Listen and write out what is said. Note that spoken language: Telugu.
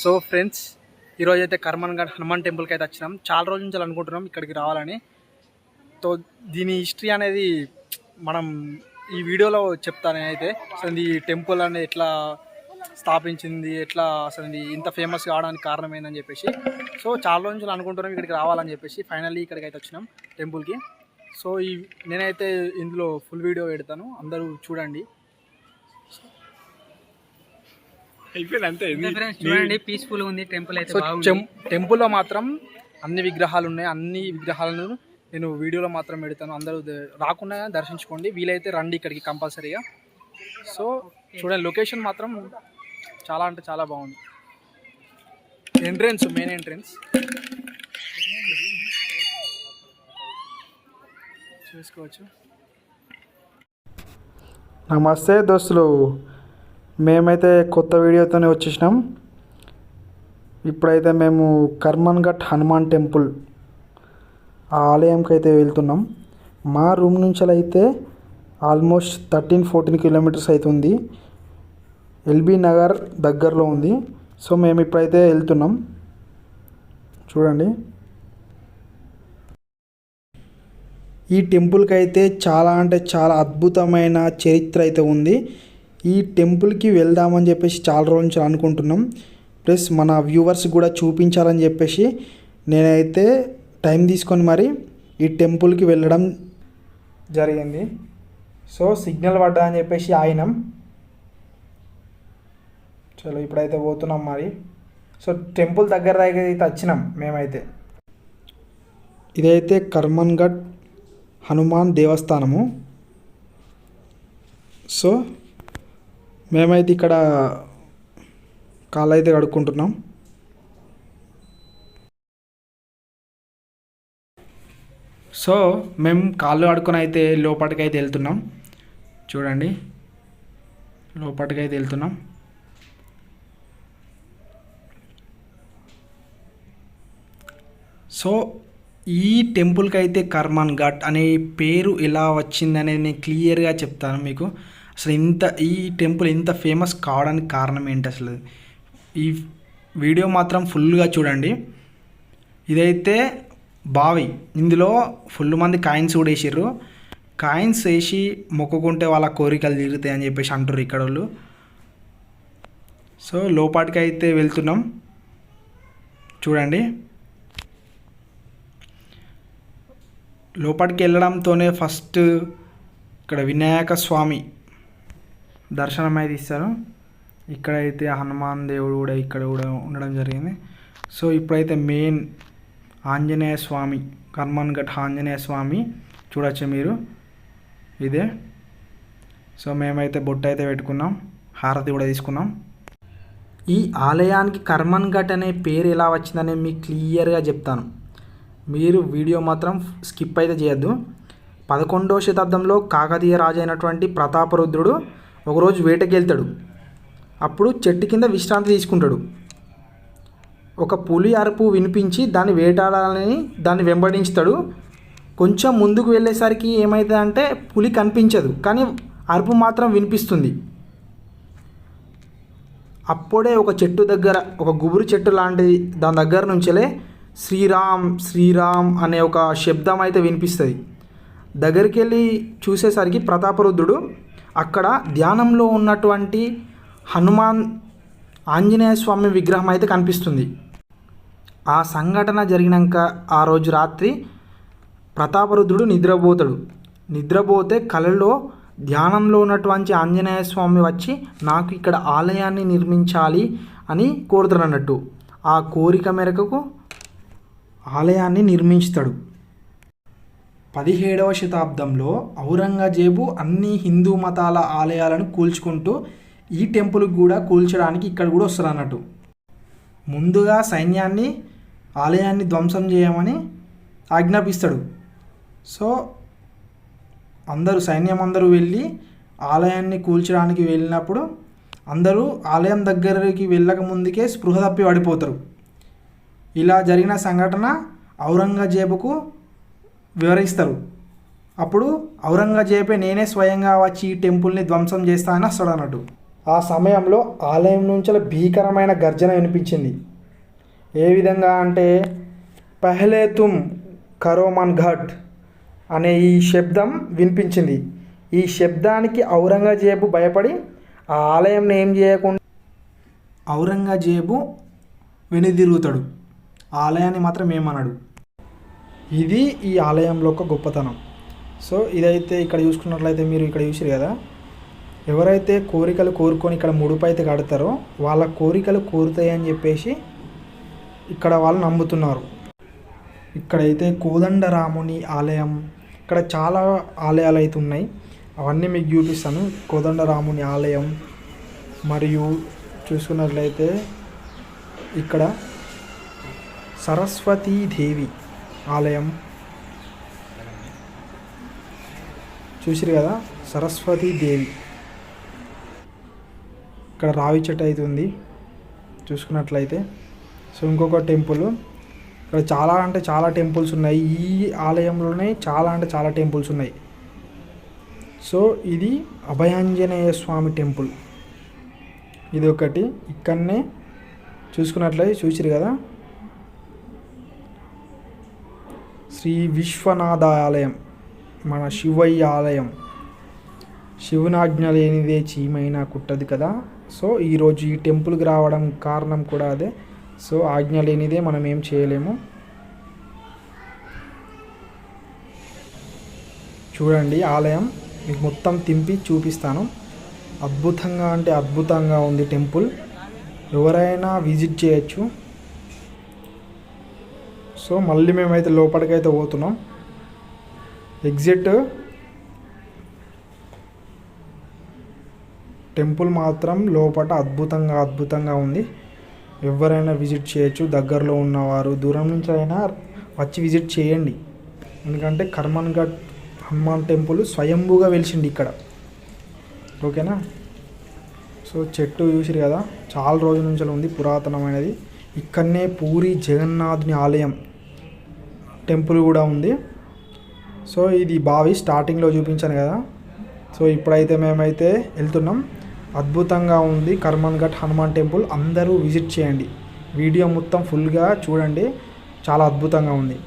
సో ఫ్రెండ్స్, ఈరోజు అయితే కర్మన్ఘట్ హనుమాన్ టెంపుల్కి అయితే వచ్చినాం. చాలా రోజుల నుంచి అనుకుంటున్నాం ఇక్కడికి రావాలని. సో దీని హిస్టరీ అనేది మనం ఈ వీడియోలో చెప్తాను. అయితే అసలు ఈ టెంపుల్ అనేది ఎట్లా స్థాపించింది, ఎట్లా అసలు ఇంత ఫేమస్ కావడానికి కారణం ఏందని చెప్పేసి. సో చాలా రోజుల నుంచి అనుకుంటున్నాం ఇక్కడికి రావాలని చెప్పేసి. ఫైనల్లీ ఇక్కడికి అయితే వచ్చినాం టెంపుల్కి. సో నేనైతే ఇందులో ఫుల్ వీడియో పెడతాను, అందరూ చూడండి. చూడండి, పీస్ఫుల్ ఉంది టెంపుల్ అయితే. టెంపుల్లో మాత్రం అన్ని విగ్రహాలు ఉన్నాయి. అన్ని విగ్రహాలను నేను వీడియోలో మాత్రం పెడతాను. అందరూ రాకుండా దర్శించుకోండి, వీలైతే రండి ఇక్కడికి కంపల్సరీగా. సో చూడండి, లొకేషన్ మాత్రం చాలా అంటే చాలా బాగుంది. ఎంట్రెన్స్, మెయిన్ ఎంట్రెన్స్ చూసుకోవచ్చు. నమస్తే దోస్తులు, మేమైతే కొత్త వీడియోతోనే వచ్చేసినాం. ఇప్పుడైతే మేము కర్మన్ఘట్ హనుమాన్ టెంపుల్ ఆ ఆలయంకి అయితే వెళ్తున్నాం. మా రూమ్ నుంచి అయితే ఆల్మోస్ట్ 13-14 కిలోమీటర్స్ అవుతుంది. ఎల్బీ నగర్ దగ్గరలో ఉంది. సో మేము ఇప్పుడైతే వెళ్తున్నాం. చూడండి, ఈ టెంపుల్కి అయితే చాలా అంటే చాలా అద్భుతమైన చరిత్ర అయితే ఉంది. ఈ టెంపుల్కి వెళ్దామని చెప్పేసి చాలా రోజుల నుంచి అనుకుంటున్నాం. ప్లస్ మన వ్యూవర్స్ కూడా చూపించాలని చెప్పేసి నేనైతే టైం తీసుకొని మరి ఈ టెంపుల్కి వెళ్ళడం జరిగింది. సో సిగ్నల్ పడ్డదని చెప్పేసి ఆగినాం. చలో ఇప్పుడైతే పోతున్నాం మరి. సో టెంపుల్ దగ్గర అయితే వచ్చినాం మేమైతే. ఇదైతే కర్మన్ఘట్ హనుమాన్ దేవస్థానము. సో మేమైతే ఇక్కడ కాళ్ళు అయితే కడుక్కుంటున్నాం. సో మేము కాళ్ళు కడుక్కొని అయితే లోపలికి అయితే వెళ్తున్నాం. చూడండి, లోపలికి అయితే వెళ్తున్నాం. సో ఈ టెంపుల్కి అయితే కర్మన్ఘట్ అనే పేరు ఎలా వచ్చిందనేది నేను క్లియర్గా చెప్తాను మీకు. అసలు ఈ టెంపుల్ ఇంత ఫేమస్ కావడానికి కారణం ఏంటి, అసలు ఈ వీడియో మాత్రం ఫుల్గా చూడండి. ఇదైతే బావి, ఇందులో ఫుల్ మంది కాయిన్స్ కూడా వేసారు. కాయిన్స్ వేసి మొక్కుకుంటే వాళ్ళ కోరికలు తీరుతాయి అని చెప్పేసి అంటారు ఇక్కడ వాళ్ళు. సో లోపలికి అయితే వెళ్తున్నాం. చూడండి, లోపలికి వెళ్ళడంతోనే ఫస్ట్ ఇక్కడ వినాయక స్వామి దర్శనం అయితే ఇస్తారు. ఇక్కడైతే హనుమాన్ దేవుడు కూడా ఇక్కడ కూడా ఉండడం జరిగింది. సో ఇప్పుడైతే మెయిన్ ఆంజనేయ స్వామి, కర్మన్ఘట్ ఆంజనేయ స్వామి చూడొచ్చు మీరు, ఇదే. సో మేమైతే బొట్టు అయితే పెట్టుకున్నాం, హారతి కూడా తీసుకున్నాం. ఈ ఆలయానికి కర్మన్ఘట్ అనే పేరు ఎలా వచ్చిందని మీకు క్లియర్గా చెప్తాను. మీరు వీడియో మాత్రం స్కిప్ అయితే చేయొద్దు. 11వ శతాబ్దంలో కాకతీయ రాజు అయినటువంటి ప్రతాపరుద్రుడు ఒకరోజు వేటకి వెళ్తాడు. అప్పుడు చెట్టు కింద విశ్రాంతి తీసుకుంటాడు. ఒక పులి అరుపు వినిపించి దాన్ని వేటాడాలని దాన్ని వెంబడించుతాడు. కొంచెం ముందుకు వెళ్ళేసరికి ఏమవుతుందంటే పులి కనిపించదు, కానీ అరుపు మాత్రం వినిపిస్తుంది. అప్పుడే ఒక చెట్టు దగ్గర, ఒక గుబురు చెట్టు లాంటిది, దాని దగ్గర నుంచే శ్రీరామ్ శ్రీరామ్ అనే ఒక శబ్దం అయితే వినిపిస్తుంది. దగ్గరికి వెళ్ళి చూసేసరికి ప్రతాపరుద్రుడు అక్కడ ధ్యానంలో ఉన్నటువంటి హనుమాన్ ఆంజనేయ స్వామి విగ్రహం అయితే కనిపిస్తుంది. ఆ సంఘటన జరిగినాక ఆ రోజు రాత్రి ప్రతాపరుద్రుడు నిద్రపోతే కలలో ధ్యానంలో ఉన్నటువంటి ఆంజనేయ స్వామి వచ్చి నాకు ఇక్కడ ఆలయాన్ని నిర్మించాలి అని కోరుతాడన్నట్టు. ఆ కోరిక మేరకు ఆలయాన్ని నిర్మించుతాడు. 17వ శతాబ్దంలో ఔరంగజేబు అన్ని హిందూ మతాల ఆలయాలను కూల్చుకుంటూ ఈ టెంపుల్కి కూడా కూల్చడానికి ఇక్కడ కూడా వస్తారు అన్నట్టు. ముందుగా సైన్యాన్ని ఆలయాన్ని ధ్వంసం చేయమని ఆజ్ఞాపిస్తాడు. సో సైన్యం అందరూ వెళ్ళి ఆలయాన్ని కూల్చడానికి వెళ్ళినప్పుడు అందరూ ఆలయం దగ్గరికి వెళ్ళక ముందుకే స్పృహ తప్పి పడిపోతారు. ఇలా జరిగిన సంఘటన ఔరంగజేబుకు వివరిస్తారు. అప్పుడు ఔరంగజేబే నేనే స్వయంగా వచ్చి ఈ టెంపుల్ని ధ్వంసం చేస్తానని వస్తాడు అన్నట్టు. ఆ సమయంలో ఆలయం నుంచి భీకరమైన గర్జన వినిపించింది. ఏ విధంగా అంటే పహలే తుమ్ కరో మన్ ఘట్ అనే ఈ శబ్దం వినిపించింది. ఈ శబ్దానికి ఔరంగజేబు భయపడి ఆ ఆలయంని ఏం చేయకుండా ఔరంగజేబు వెనుదిరుగుతాడు, ఆలయాన్ని మాత్రం ఏమన్నాడు. ఇది ఈ ఆలయంలో ఒక గొప్పతనం. సో ఇదైతే ఇక్కడ చూసుకున్నట్లయితే మీరు ఇక్కడ చూసారు కదా, ఎవరైతే కోరికలు కోరుకొని ఇక్కడ ముడుపు అయితే కడతారో వాళ్ళ కోరికలు కోరుతాయని చెప్పేసి ఇక్కడ వాళ్ళు నమ్ముతున్నారు. ఇక్కడైతే కోదండరాముని ఆలయం, ఇక్కడ చాలా ఆలయాలు అయితే ఉన్నాయి, అవన్నీ మీకు చూపిస్తాను. కోదండరాముని ఆలయం మరియు చూసుకున్నట్లయితే ఇక్కడ సరస్వతీదేవి ఆలయం చూసిరు కదా, సరస్వతీదేవి. ఇక్కడ రావి చెట్టు అయితే ఉంది చూసుకున్నట్లయితే. సో ఇంకొక టెంపుల్, ఇక్కడ చాలా అంటే చాలా టెంపుల్స్ ఉన్నాయి. ఈ ఆలయంలోనే చాలా అంటే చాలా టెంపుల్స్ ఉన్నాయి. సో ఇది అభయాంజనేయ స్వామి టెంపుల్, ఇది ఒకటి. ఇక్కడనే చూసుకున్నట్లయితే చూసిరు కదా శ్రీ విశ్వనాథ ఆలయం, మన శివయ్య ఆలయం. శివునాజ్ఞ లేనిదే చీమైనా కుట్టదు కదా. సో ఈరోజు ఈ టెంపుల్కి రావడం కారణం కూడా అదే. సో ఆజ్ఞ లేనిదే మనం ఏం చేయలేము. చూడండి ఆలయం మీకు మొత్తం తింపి చూపిస్తాను. అద్భుతంగా అంటే అద్భుతంగా ఉంది టెంపుల్, ఎవరైనా విజిట్ చేయొచ్చు. సో మళ్ళీ మేమైతే లోపలికైతే పోతున్నాం. ఎగ్జిట్ టెంపుల్ మాత్రం లోపల అద్భుతంగా ఉంది, ఎవరైనా విజిట్ చేయొచ్చు. దగ్గరలో ఉన్నవారు దూరం నుంచి అయినా వచ్చి విజిట్ చేయండి. ఎందుకంటే కర్మన్ ఘట్ హనుమాన్ టెంపుల్ స్వయంభూగా వెలిసిండి ఇక్కడ, ఓకేనా. సో చెట్టు చూసిరు కదా, చాలా రోజుల నుంచి ఉంది, పురాతనమైనది. ఇక్కడనే పూరి జగన్నాథుని ఆలయం టెంపుల్ కూడా ఉంది. సో ఇది బావి స్టార్టింగ్లో చూపించాను కదా. సో ఇప్పుడైతే మేమైతే వెళ్తున్నాం. అద్భుతంగా ఉంది కర్మన్ ఘట్ హనుమాన్ టెంపుల్, అందరూ విజిట్ చేయండి. వీడియో మొత్తం ఫుల్గా చూడండి, చాలా అద్భుతంగా ఉంది.